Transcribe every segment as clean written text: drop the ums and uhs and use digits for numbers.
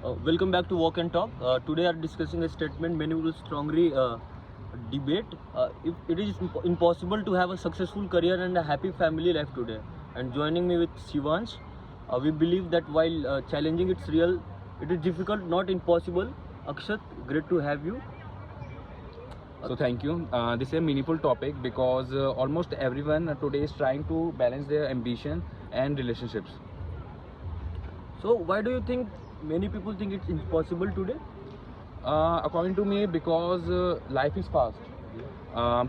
Welcome back to Walk and Talk. Today, are discussing a statement many will strongly debate. If it is impossible to have a successful career and a happy family life today. And joining me with Shivansh, we believe that while challenging its real, it is difficult, not impossible. Akshat, great to have you. So thank you. This is a meaningful topic because almost everyone today is trying to balance their ambition and relationships. So, why do you think many people think it's impossible today? According to me, because life is fast,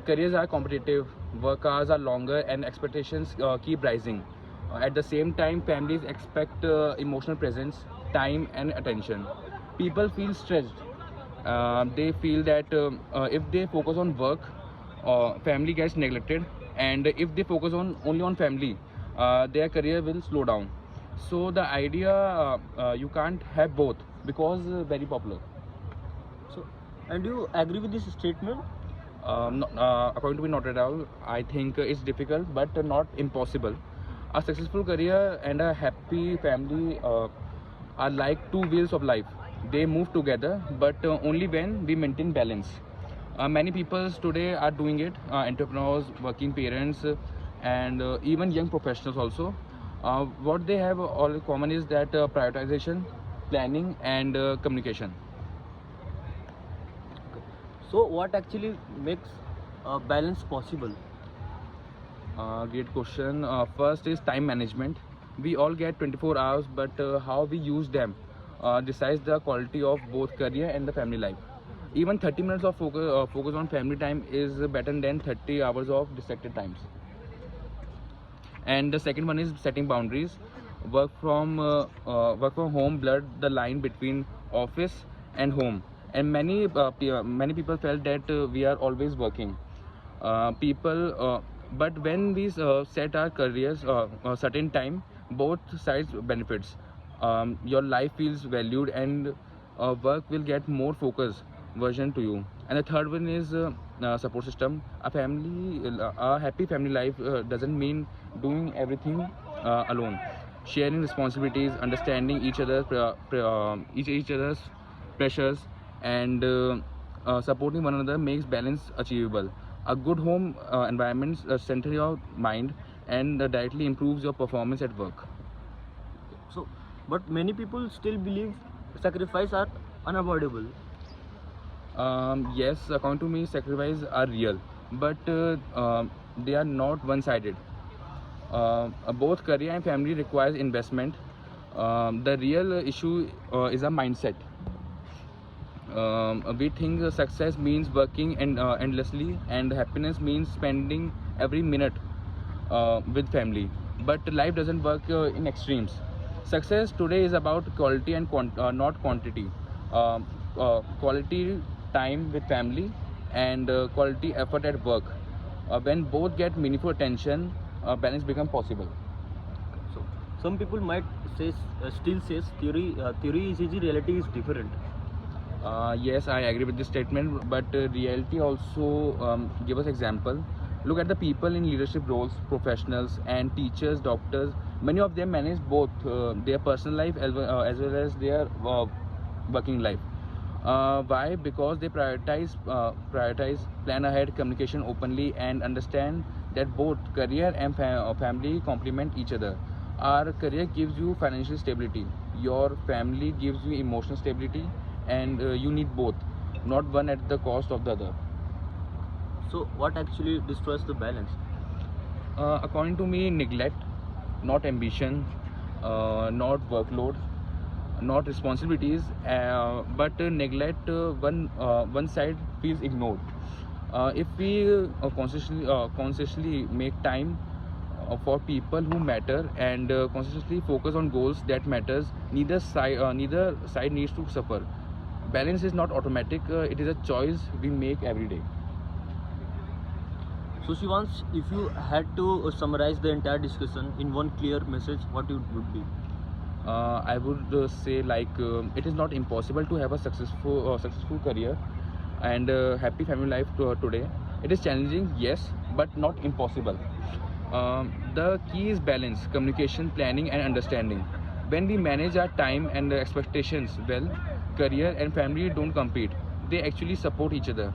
careers are competitive, work hours are longer, and expectations keep rising. At the same time, families expect emotional presence, time, and attention. People feel stressed. They feel that if they focus on work, family gets neglected, and if they focus on only on family, their career will slow down. So the idea you can't have both because very popular. So, and do you agree with this statement? According to me, not at all. I think it's difficult, but not impossible. A successful career and a happy family are like two wheels of life. They move together, but only when we maintain balance. Many people today are doing it. Entrepreneurs, working parents, and even young professionals also. What they have all in common is that prioritization, planning, and communication. So, what actually makes balance possible? Great question. First is time management. We all get 24 hours, but how we use them decides the quality of both career and the family life. Even 30 minutes of focus on family time is better than 30 hours of distracted times. And the second one is setting boundaries. Work from home blurred the line between office and home, and many people felt that we are always working. People But when we set our careers a certain time, both sides benefits. Your life feels valued, and work will get more focus version to you. And the third one is support system. A happy family life doesn't mean doing everything alone. Sharing responsibilities, understanding each other's pressures, and supporting one another makes balance achievable. A good home environment center your mind and directly improves your performance at work. So, but many people still believe sacrifice are unavoidable. Yes, according to me, sacrifices are real, but they are not one-sided. Both career and family requires investment. The real issue is a mindset. We think success means working endlessly, and happiness means spending every minute with family. But life doesn't work in extremes. Success today is about quality and not quantity. Quality time with family and quality effort at work. When both get meaningful attention, balance becomes possible. So, some people might say still says theory is easy, reality is different. Yes, I agree with this statement, but reality also give us example. Look at the people in leadership roles, professionals and teachers, doctors. Many of them manage both their personal life as well as their working life. Why? Because they prioritize, plan ahead, communication openly, and understand that both career and family complement each other. Our career gives you financial stability. Your family gives you emotional stability, and you need both, not one at the cost of the other. So, what actually destroys the balance? According to me, neglect, not ambition, not workload, not responsibilities, but neglect one side feels ignored. If we consciously make time for people who matter and consciously focus on goals that matters, neither side needs to suffer. Balance is not automatic; it is a choice we make every day. So, Shivans, if you had to summarize the entire discussion in one clear message, what it would be? I would say it is not impossible to have a successful career and happy family life today. It is challenging, yes, but not impossible. The key is balance, communication, planning, and understanding. When we manage our time and expectations well, career and family don't compete. They actually support each other.